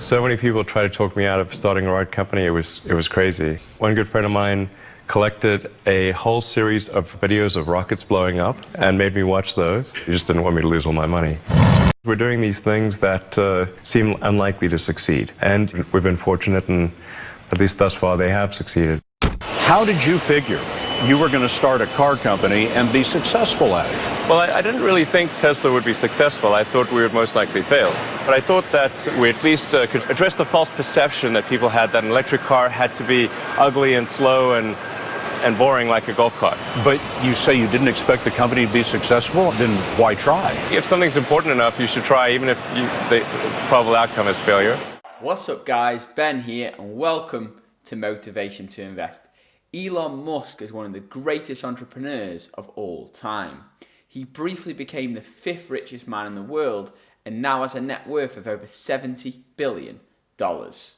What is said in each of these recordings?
So many people tried to talk me out of starting a rocket company. It was crazy. One good friend of mine collected a whole series of videos of rockets blowing up and made me watch those. He just didn't want me to lose all my money. We're doing these things that seem unlikely to succeed, and we've been fortunate, and at least thus far they have succeeded. How did you figure you were going to start a car company and be successful at it? Well, I didn't really think Tesla would be successful. I thought we would most likely fail. But I thought that we at least could address the false perception that people had that an electric car had to be ugly and slow and boring like a golf cart. But you say you didn't expect the company to be successful, then why try? If something's important enough, you should try, even if the probable outcome is failure. What's up, guys? Ben here, and welcome to Motivation to Invest. Elon Musk is one of the greatest entrepreneurs of all time. He briefly became the 5th richest man in the world and now has a net worth of over $70 billion.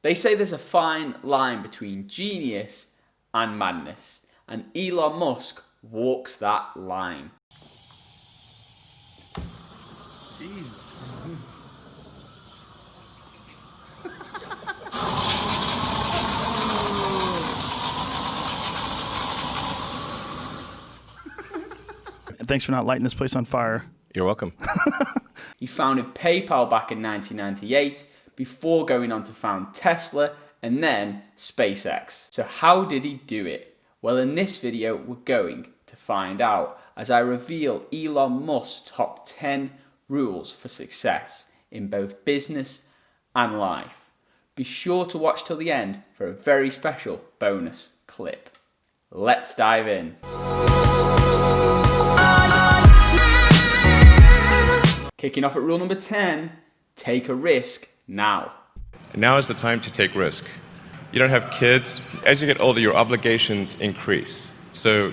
They say there's a fine line between genius and madness, and Elon Musk walks that line. Jesus. Thanks for not lighting this place on fire. You're welcome. He founded PayPal back in 1998 before going on to found Tesla and then SpaceX. So how did he do it? Well, in this video, we're going to find out as I reveal Elon Musk's top 10 rules for success in both business and life. Be sure to watch till the end for a very special bonus clip. Let's dive in. Kicking off at rule number 10, take a risk now. Now is the time to take risk. You don't have kids. As you get older, your obligations increase. So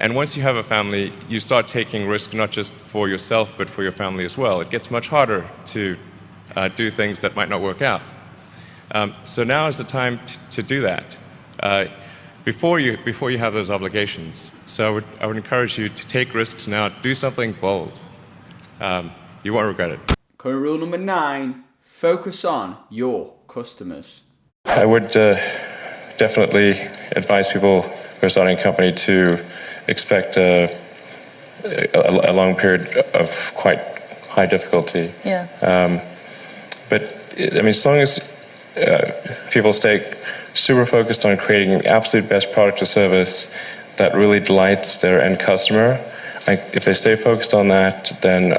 and once you have a family, you start taking risk not just for yourself, but for your family as well. It gets much harder to do things that might not work out. So now is the time to do that. Before you have those obligations. So I would encourage you to take risks now. Do something bold. You won't regret it. Current rule number 9, focus on your customers. I would definitely advise people who are starting a company to expect a long period of quite high difficulty. Yeah. But I mean, as long as people stay super focused on creating the absolute best product or service that really delights their end customer, if they stay focused on that, then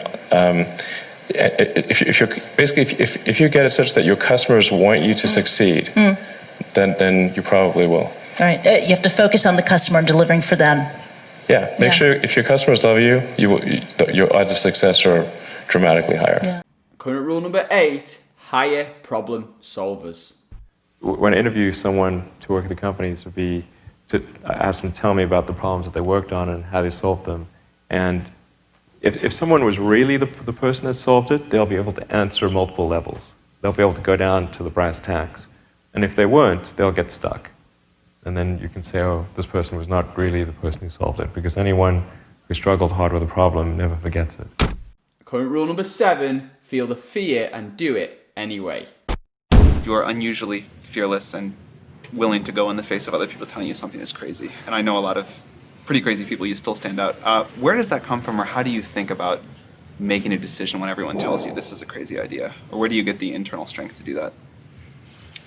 if you get it such that your customers want you to succeed, then you probably will. All right. You have to focus on the customer and delivering for them. Yeah. Make sure if your customers love you, your odds of success are dramatically higher. Yeah. Current rule number 8, hire problem solvers. When I interview someone to work at the companies, would be to ask them to tell me about the problems that they worked on and how they solved them. And if someone was really the person that solved it, they'll be able to answer multiple levels. They'll be able to go down to the brass tacks. And if they weren't, they'll get stuck. And then you can say, oh, this person was not really the person who solved it, because anyone who struggled hard with a problem never forgets it. Current rule number 7, feel the fear and do it anyway. You are unusually fearless and willing to go in the face of other people telling you something is crazy. And I know a lot of pretty crazy people, you still stand out. Where does that come from, or how do you think about making a decision when everyone tells you this is a crazy idea? Or where do you get the internal strength to do that?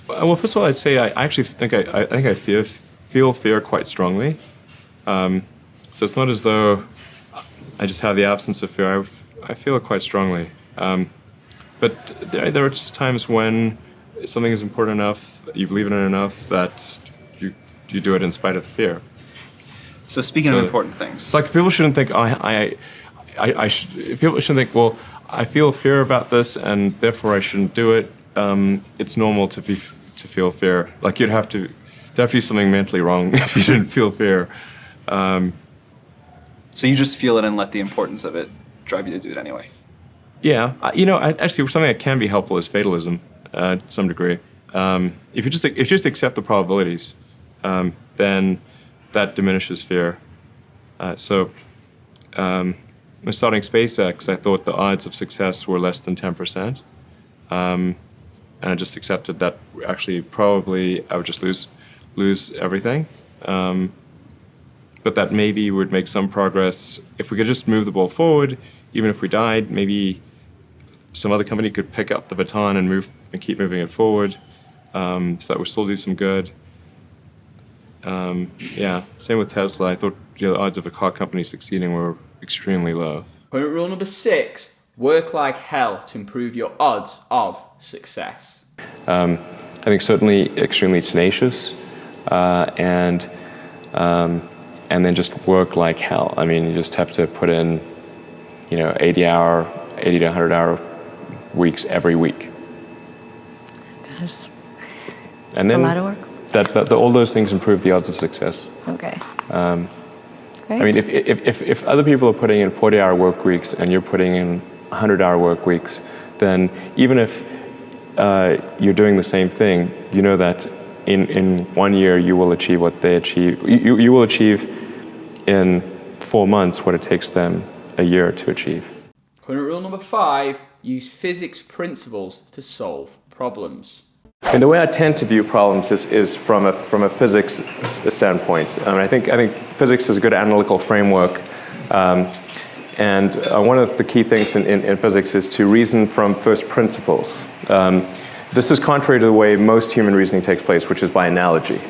Well, first of all, I'd say I actually think I feel fear quite strongly. So it's not as though I just have the absence of fear. I feel it quite strongly. But there are just times when something is important enough, you believe in it enough, that you do it in spite of the fear. So speaking of important things, like people shouldn't think people shouldn't think, well, I feel fear about this and therefore I shouldn't do it. It's normal to feel fear. Like you'd have to do something mentally wrong if you didn't feel fear. So you just feel it and let the importance of it drive you to do it anyway. Yeah, actually something that can be helpful is fatalism to some degree. If you just accept the probabilities, then that diminishes fear. When starting SpaceX, I thought the odds of success were less than 10%. and I just accepted that actually probably I would just lose everything. But that maybe would make some progress if we could just move the ball forward. Even if we died, maybe some other company could pick up the baton and keep moving it forward, so that would still do some good. Yeah, same with Tesla. I thought the odds of a car company succeeding were extremely low. Point rule number 6, work like hell to improve your odds of success. I think certainly extremely tenacious, and then just work like hell. I mean, you just have to put in, 80 to 100 hour weeks every week. Gosh, And that's then a lot of work. all those things improve the odds of success. Okay. I mean, if other people are putting in 40-hour work weeks and you're putting in 100-hour work weeks, then even if you're doing the same thing, you know that in 1 year you will achieve what they achieve. You will achieve in 4 months what it takes them a year to achieve. Point rule number 5, use physics principles to solve problems. And the way I tend to view problems is from a physics standpoint. I think physics is a good analytical framework, and one of the key things in physics is to reason from first principles. This is contrary to the way most human reasoning takes place, which is by analogy.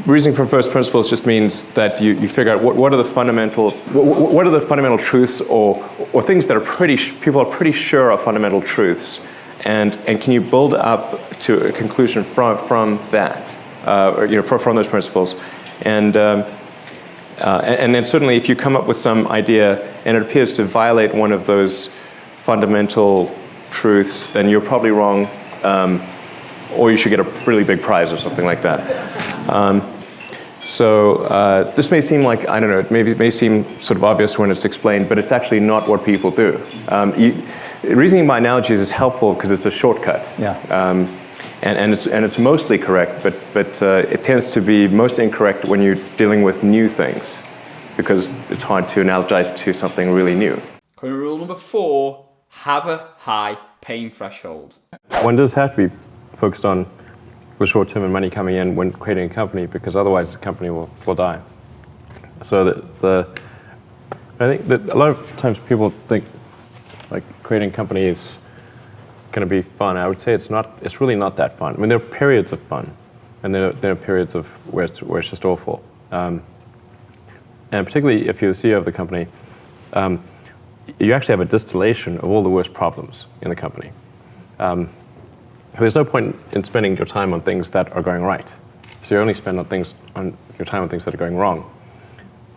Reasoning from first principles just means that you figure out what are the fundamental truths or things that people are pretty sure are fundamental truths. And can you build up to a conclusion from that, from those principles, and then certainly if you come up with some idea and it appears to violate one of those fundamental truths, then you're probably wrong, or you should get a really big prize or something like that. So this may seem like, I don't know, it may seem sort of obvious when it's explained, but it's actually not what people do. Reasoning by analogies is helpful because it's a shortcut. Yeah. And it's mostly correct, but it tends to be most incorrect when you're dealing with new things, because it's hard to analogize to something really new. Point rule number 4, have a high pain threshold. One does have to be focused on the short term and money coming in when creating a company, because otherwise the company will die. So I think that a lot of times people think like creating a company is going to be fun. I would say it's not. It's really not that fun. I mean, there are periods of fun, and there are periods of where it's just awful. And particularly if you're the CEO of the company, you actually have a distillation of all the worst problems in the company. There's no point in spending your time on things that are going right. So you only spend your time on things that are going wrong.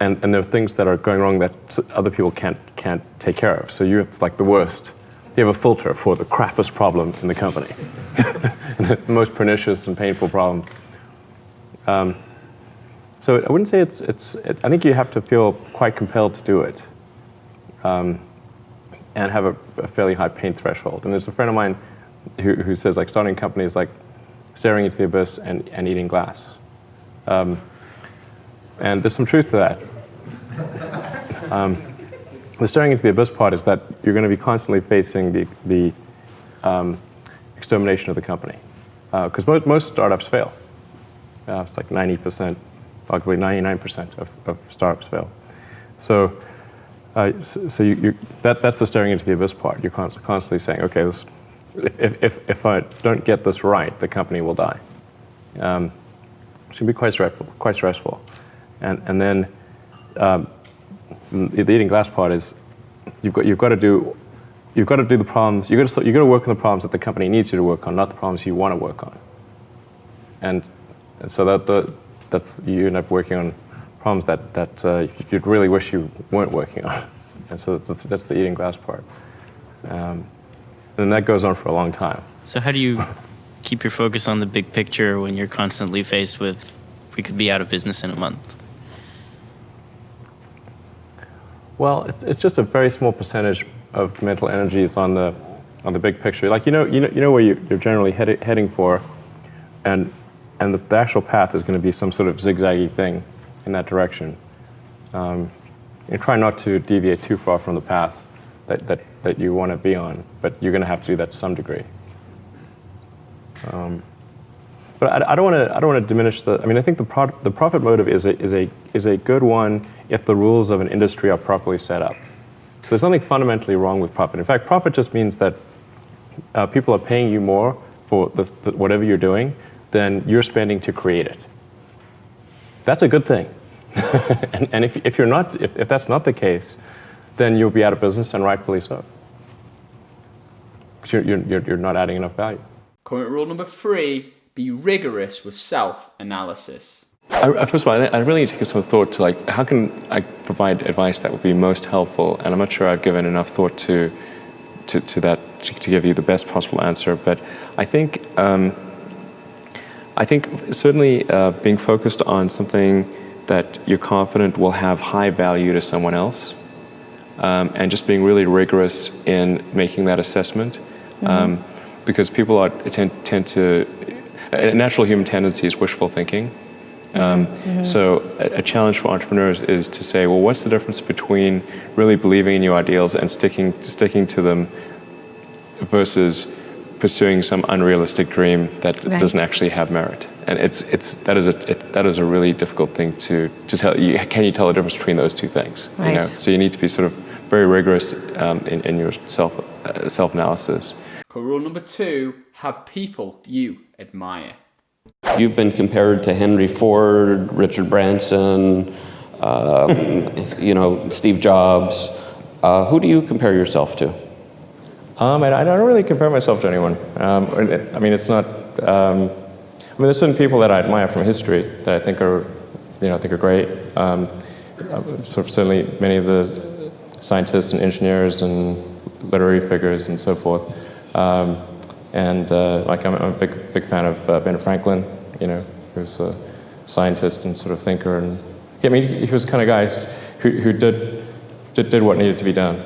And there are things that are going wrong that other people can't take care of. So you have like the worst. You have a filter for the crappiest problem in the company, the most pernicious and painful problem. So I wouldn't say I think you have to feel quite compelled to do it, and have a fairly high pain threshold. And there's a friend of mine who says like starting a company is like staring into the abyss and eating glass. And there's some truth to that. The staring into the abyss part is that you're going to be constantly facing the extermination of the company. Because most startups fail. It's like 90%, arguably 99% of startups fail. So that's the staring into the abyss part. You're constantly saying, okay, if I don't get this right, the company will die. It can be quite stressful. And then the eating glass part is you've got to do the problems. You've got to work on the problems that the company needs you to work on, not the problems you want to work on. And so that's you end up working on problems that you'd really wish you weren't working on. And so that's the eating glass part. And that goes on for a long time. So how do you keep your focus on the big picture when you're constantly faced with, we could be out of business in a month? Well, it's just a very small percentage of mental energy is on the big picture. Like you know where you're generally heading for, and the actual path is going to be some sort of zigzaggy thing in that direction. And try not to deviate too far from the path that you want to be on, but you're going to have to do that to some degree. But I don't want to diminish the. I mean, I think the profit motive is a good one if the rules of an industry are properly set up. So there's nothing fundamentally wrong with profit. In fact, profit just means that people are paying you more for whatever you're doing than you're spending to create it. That's a good thing. and if that's not the case, then you'll be out of business, and rightfully so. Because you're not adding enough value. Current rule number 3, be rigorous with self-analysis. First of all, I really need to give some thought to how can I provide advice that would be most helpful, and I'm not sure I've given enough thought to that to give you the best possible answer. But I think certainly being focused on something that you're confident will have high value to someone else, and just being really rigorous in making that assessment, because people tend to. A natural human tendency is wishful thinking. So a challenge for entrepreneurs is to say, well, what's the difference between really believing in your ideals and sticking to them versus pursuing some unrealistic dream that doesn't actually have merit? And that is a really difficult thing to tell. Can you tell the difference between those two things? Right. You know? So you need to be sort of very rigorous in your self-analysis. Rule number 2, have people you admire. You've been compared to Henry Ford, Richard Branson, Steve Jobs. Who do you compare yourself to? I don't really compare myself to anyone. It's not. There's certain people that I admire from history that I think are great. Certainly many of the scientists and engineers and literary figures and so forth. I'm a big fan of Ben Franklin, who's a scientist and sort of thinker, and he was the kind of guy who did what needed to be done,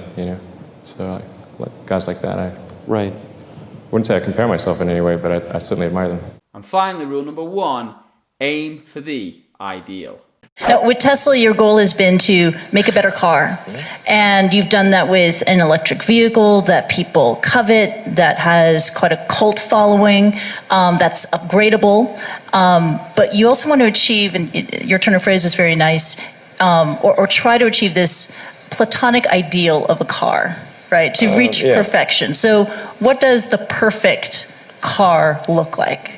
So guys like that, I wouldn't say I compare myself in any way, but I certainly admire them. And finally, rule number 1, aim for the ideal. Now, with Tesla, your goal has been to make a better car. And you've done that with an electric vehicle that people covet, that has quite a cult following, that's upgradable. But you also want to achieve, and your turn of phrase is very nice, or try to achieve this platonic ideal of a car, right? To reach perfection. So what does the perfect car look like?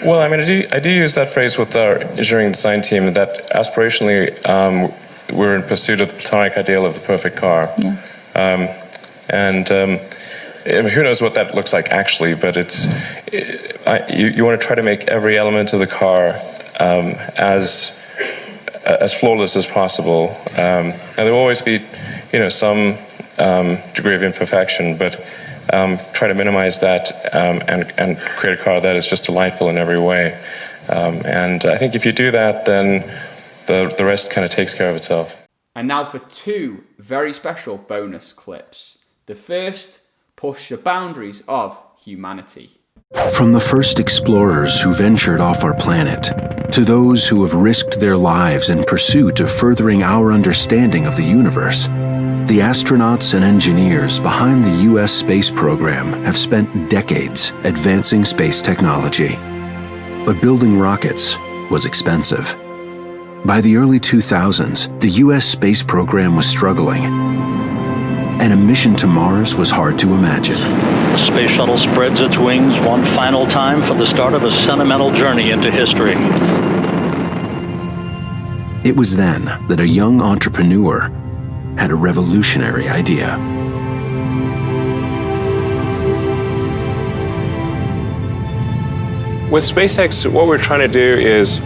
Well, I do use that phrase with our engineering design team, that aspirationally we're in pursuit of the platonic ideal of the perfect car. Yeah. Who knows what that looks like actually, but you want to try to make every element of the car as flawless as possible. And there will always be, some degree of imperfection, but try to minimize that and create a car that is just delightful in every way. And I think if you do that, then the rest kind of takes care of itself. And now for 2 very special bonus clips. The first, push the boundaries of humanity. From the first explorers who ventured off our planet, to those who have risked their lives in pursuit of furthering our understanding of the universe, the astronauts and engineers behind the U.S. space program have spent decades advancing space technology. But building rockets was expensive. By the early 2000s, the U.S. space program was struggling, and a mission to Mars was hard to imagine. The space shuttle spreads its wings one final time for the start of a sentimental journey into history. It was then that a young entrepreneur had a revolutionary idea. With SpaceX, what we're trying to do is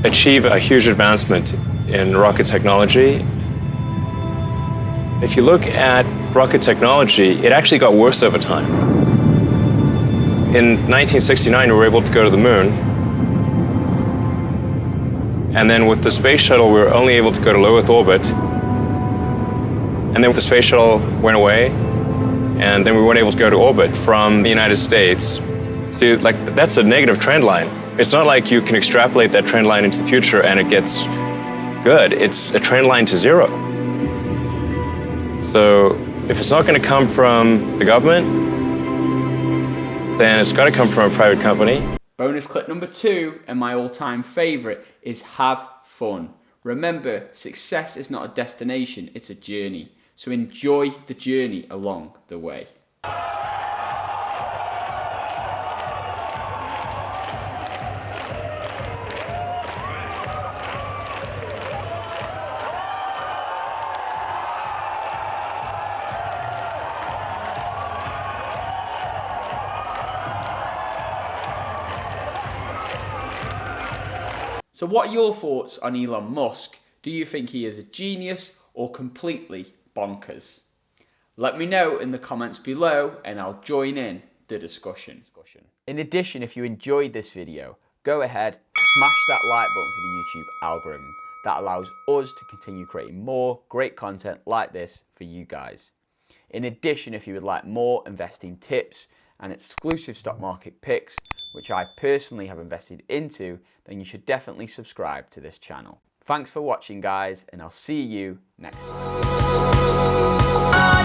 achieve a huge advancement in rocket technology. If you look at rocket technology, it actually got worse over time. In 1969, we were able to go to the moon. And then with the space shuttle, we were only able to go to low Earth orbit. And then the space shuttle went away, and then we weren't able to go to orbit from the United States. So that's a negative trend line. It's not like you can extrapolate that trend line into the future and it gets good. It's a trend line to 0. So if it's not going to come from the government, then it's got to come from a private company. Bonus clip number 2, and my all-time favourite, is have fun. Remember, success is not a destination, it's a journey. So enjoy the journey along the way. So what are your thoughts on Elon Musk? Do you think he is a genius or completely bonkers? Let me know in the comments below and I'll join in the discussion. In addition, if you enjoyed this video, go ahead, smash that like button for the YouTube algorithm. That allows us to continue creating more great content like this for you guys. In addition, if you would like more investing tips and exclusive stock market picks, which I personally have invested into, then you should definitely subscribe to this channel. Thanks for watching, guys, and I'll see you next time.